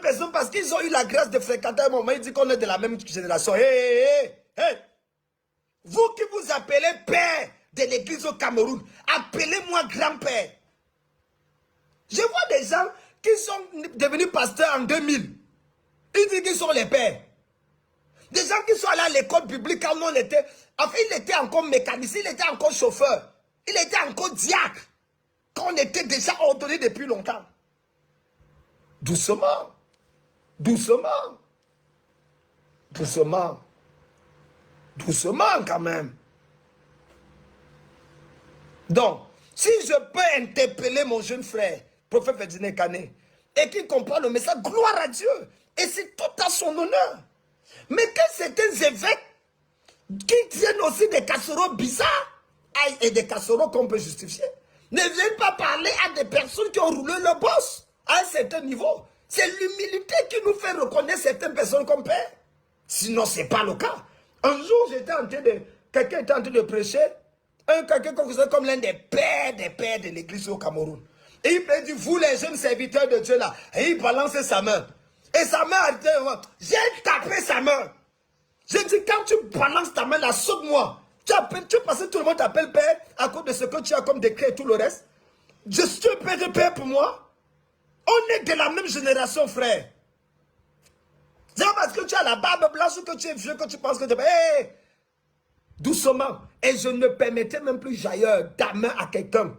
personnes, parce qu'ils ont eu la grâce de fréquenter un moment, ils disent qu'on est de la même génération. Vous qui vous appelez père de l'église au Cameroun, appelez-moi grand-père. Je vois des gens qui sont devenus pasteurs en 2000. Ils disent qu'ils sont les pères. Des gens qui sont allés à l'école publique quand on était... Enfin, il était encore mécanicien, il était encore chauffeur. Il était encore diacre. Quand on était déjà ordonné depuis longtemps. Doucement. Doucement. Doucement. Doucement quand même. Donc, si je peux interpeller mon jeune frère, prophète Ferdinand Kané, et qu'il comprend le message, gloire à Dieu. Et c'est tout à son honneur. Mais que certains évêques qui tiennent aussi des casseroles bizarres et des casseroles qu'on peut justifier, ne viennent pas parler à des personnes qui ont roulé le boss à un certain niveau. C'est l'humilité qui nous fait reconnaître certaines personnes comme père. Sinon, ce n'est pas le cas. Un jour, quelqu'un était en train de prêcher, quelqu'un qu'on faisait comme l'un des pères de l'église au Cameroun. Et il me dit, vous les jeunes serviteurs de Dieu là, et il balançait sa main. Et sa main a été, j'ai tapé sa main. J'ai dit, quand tu balances ta main là, saute-moi. Tu penses que tout le monde t'appelle père à cause de ce que tu as comme décret et tout le reste. Je suis père de père pour moi. On est de la même génération, frère. C'est pas parce que tu as la barbe blanche ou que tu es vieux que tu penses que tu es... Hey! Doucement. Et je ne permettais même plus jaillir ta main à quelqu'un.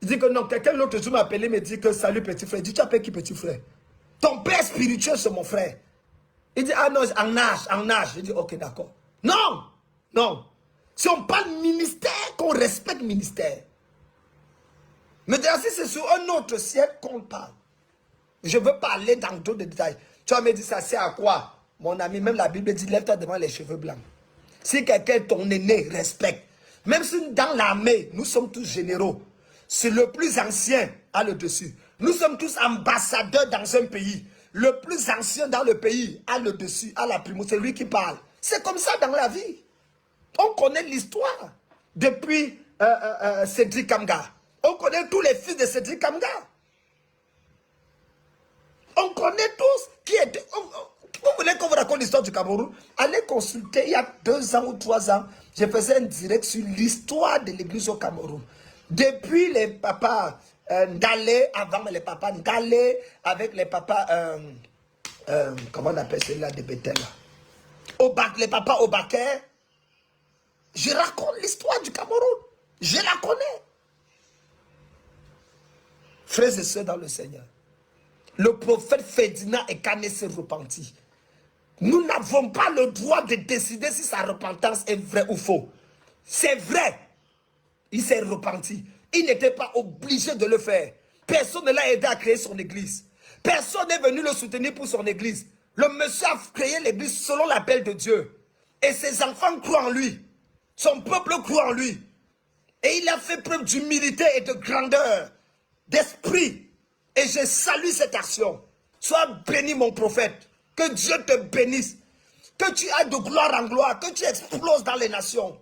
Il dit que non, quelqu'un l'autre jour m'a appelé, me dit que salut petit frère. Il dit, tu appelles qui petit frère? Ton père spirituel, c'est mon frère. Il dit, ah non, en âge. Je dis, ok, d'accord. Non, non. Si on parle ministère, qu'on respecte ministère. Maintenant, si c'est sur un autre siècle qu'on parle, je veux parler dans d'autres détails. Tu vas me dire, ça sert à quoi? Mon ami, même la Bible dit, lève-toi devant les cheveux blancs. Si quelqu'un, ton aîné, respecte, même si dans l'armée, nous sommes tous généraux, c'est le plus ancien à le dessus. Nous sommes tous ambassadeurs dans un pays. Le plus ancien dans le pays a le dessus, a la primauté, c'est lui qui parle. C'est comme ça dans la vie. On connaît l'histoire depuis Cédric Kamga. On connaît tous les fils de Cédric Kamga. On connaît tous qui étaient... Vous voulez qu'on vous raconte l'histoire du Cameroun? Allez consulter, il y a 2 ans ou 3 ans, je faisais un direct sur l'histoire de l'église au Cameroun. Depuis les papas Ndalé, avant les papas Ndalé, avec les papas... comment on appelle celui-là de Bethel? Les papas Obaké. Je raconte l'histoire du Cameroun. Je la connais. Frères et sœurs dans le Seigneur. Le prophète Ferdinand Kané s'est repenti. Nous n'avons pas le droit de décider si sa repentance est vraie ou faux. C'est vrai. Il s'est repenti. Il n'était pas obligé de le faire. Personne ne l'a aidé à créer son église. Personne n'est venu le soutenir pour son église. Le monsieur a créé l'église selon l'appel de Dieu. Et ses enfants croient en lui. Son peuple croit en lui. Et il a fait preuve d'humilité et de grandeur, d'esprit. Et je salue cette action. Sois béni, mon prophète. Que Dieu te bénisse. Que tu ailles de gloire en gloire. Que tu exploses dans les nations.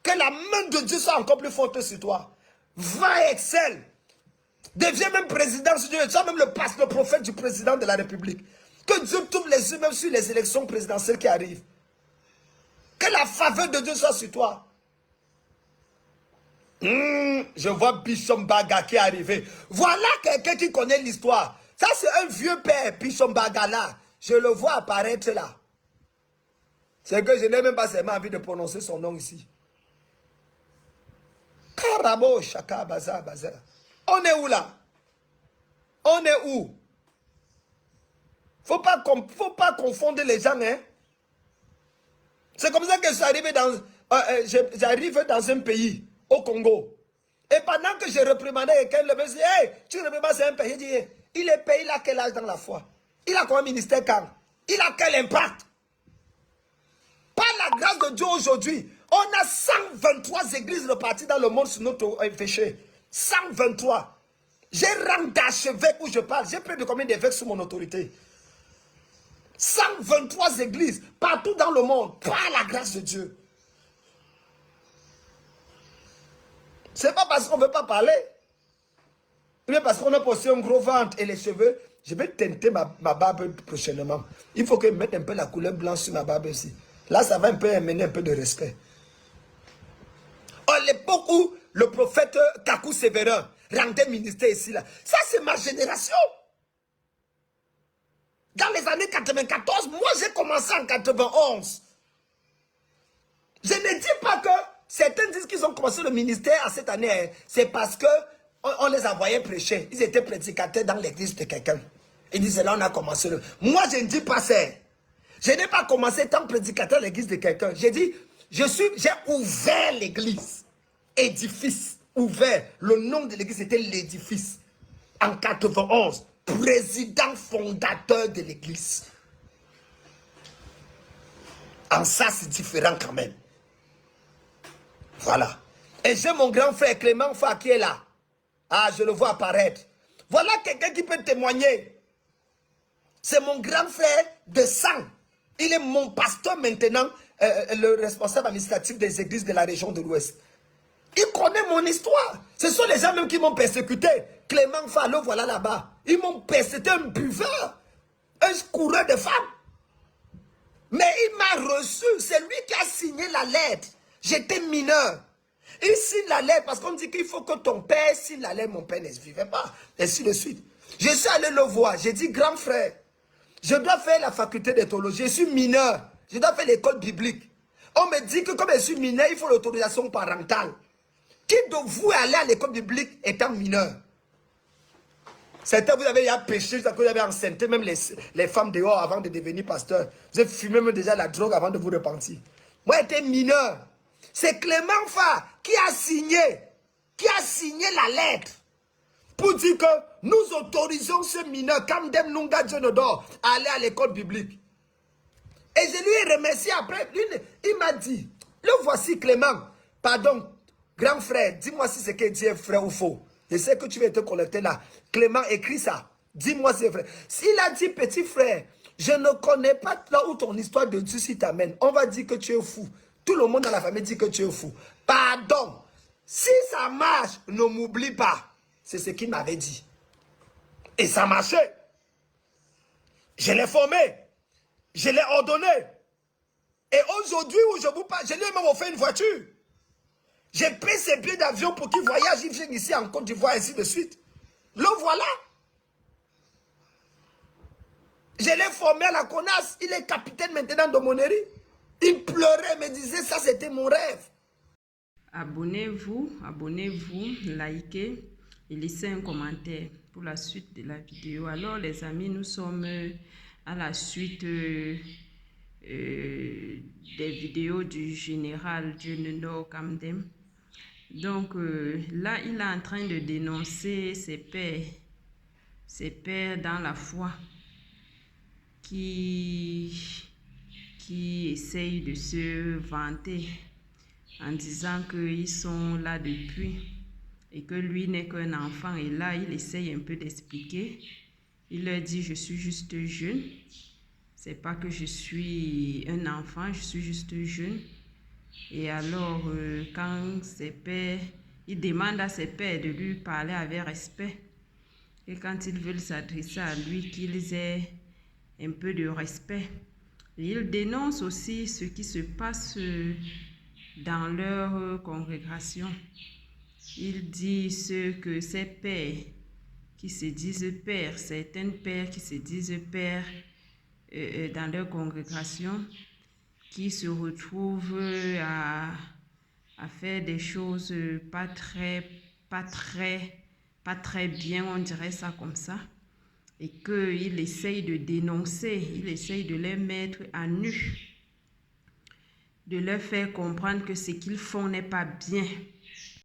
Que la main de Dieu soit encore plus forte sur toi. Va et excelle. Deviens même président si Dieu veut. Sois même le prophète du président de la République. Que Dieu t'ouvre les yeux même sur les élections présidentielles qui arrivent. Que la faveur de Dieu soit sur toi. Je vois Bishombaga qui est arrivé. Voilà quelqu'un qui connaît l'histoire. Ça, c'est un vieux père, Bishombaga là. Je le vois apparaître là. C'est que je n'ai même pas seulement envie de prononcer son nom ici. Karabo, Shaka, Baza, Baza. On est où là? On est où? Faut pas confondre les gens, hein. C'est comme ça que j'arrive dans un pays, au Congo. Et pendant que je réprimandais quelqu'un, le monsieur dit, hey, tu réprimandes, c'est un pays. Il dit, hey, il est payé, il a quel âge dans la foi? Il a quoi un ministère quand? Il a quel impact? Par la grâce de Dieu aujourd'hui, on a 123 églises reparties dans le monde sur notre péché. 123. J'ai rang d'archevêque où je parle. J'ai plus de combien d'évêques sous mon autorité? 123 églises partout dans le monde par la grâce de Dieu. C'est pas parce qu'on ne veut pas parler. Mais parce qu'on a posé un gros ventre et les cheveux, je vais teinter ma barbe prochainement. Il faut que je mette un peu la couleur blanche sur ma barbe aussi. Là, ça va un peu amener un peu de respect. À l'époque où le prophète Kakou Sévérin rendait ministère ici, là, ça c'est ma génération. Dans les années 94, moi j'ai commencé en 91. Je ne dis pas que certains disent qu'ils ont commencé le ministère à cette année, hein. C'est parce que on les envoyait prêcher. Ils étaient prédicateurs dans l'église de quelqu'un. Ils disaient là on a commencé le... Moi je ne dis pas ça. Je n'ai pas commencé tant prédicateur dans l'église de quelqu'un. J'ai dit, j'ai ouvert l'église. Édifice, ouvert. Le nom de l'église était l'édifice. En 91, président fondateur de l'église. En ça, c'est différent quand même. Voilà. Et j'ai mon grand frère Clément Fa qui est là. Ah, je le vois apparaître. Voilà quelqu'un qui peut témoigner. C'est mon grand frère de sang. Il est mon pasteur maintenant, le responsable administratif des églises de la région de l'Ouest. Il connaît mon histoire. Ce sont les gens même qui m'ont persécuté. Clément Fa, le voilà là-bas. Ils m'ont persécuté, un buveur, un coureur de femmes. Mais il m'a reçu. C'est lui qui a signé la lettre. J'étais mineur. Il signe la lettre parce qu'on dit qu'il faut que ton père signe la lettre. Mon père ne vivait pas. Et ainsi de suite. Je suis allé le voir. J'ai dit, grand frère, je dois faire la faculté de théologie. Je suis mineur. Je dois faire l'école biblique. On me dit que comme je suis mineur, il faut l'autorisation parentale. Qui de vous aller à l'école biblique étant mineur? Certains, vous avez déjà péché, vous avez enceinté même les femmes dehors avant de devenir pasteur. Vous avez fumé même déjà la drogue avant de vous repentir. Moi, j'étais mineur. C'est Clément Fa qui a signé la lettre pour dire que nous autorisons ce mineur, Kamdem Nunga Djonodor, à aller à l'école biblique. Et je lui ai remercié après. Il m'a dit, le voici Clément, pardon, grand frère, dis-moi si c'est que Dieu est vrai ou faux. Je sais que tu vas te connecter là. Clément écrit ça. Dis-moi si c'est vrai. S'il a dit, petit frère, je ne connais pas là où ton histoire de Dieu s'y t'amène. On va dire que tu es fou. Tout le monde dans la famille dit que tu es fou. Pardon. Si ça marche, ne m'oublie pas. C'est ce qu'il m'avait dit. Et ça marchait. Je l'ai formé. Je l'ai ordonné. Et aujourd'hui où je vous parle, je lui ai même offert une voiture. J'ai payé ses billets d'avion pour qu'il voyage, il vient ici en Côte d'Ivoire, ainsi de suite. Le voilà. Je l'ai formé à la CONAS. Il est capitaine maintenant de Monnerie. Il pleurait, me disait, ça c'était mon rêve. Abonnez-vous, likez et laissez un commentaire pour la suite de la vidéo. Alors les amis, nous sommes à la suite des vidéos du général Djonodor Kamdem. Donc là, il est en train de dénoncer ses pères dans la foi qui essayent de se vanter en disant qu'ils sont là depuis et que lui n'est qu'un enfant. Et là, il essaye un peu d'expliquer. Il leur dit, je suis juste jeune. C'est pas que je suis un enfant, je suis juste jeune. Et alors, quand ses pères, il demande à ses pères de lui parler avec respect. Et quand ils veulent s'adresser à lui, qu'ils aient un peu de respect. Et il dénonce aussi ce qui se passe dans leur congrégation. Il dit ce que ces pères qui se disent pères, certains pères qui se disent pères dans leur congrégation, qui se retrouvent à faire des choses pas très bien, on dirait ça comme ça, et qu'il essaye de dénoncer, il essaye de les mettre à nu, de leur faire comprendre que ce qu'ils font n'est pas bien.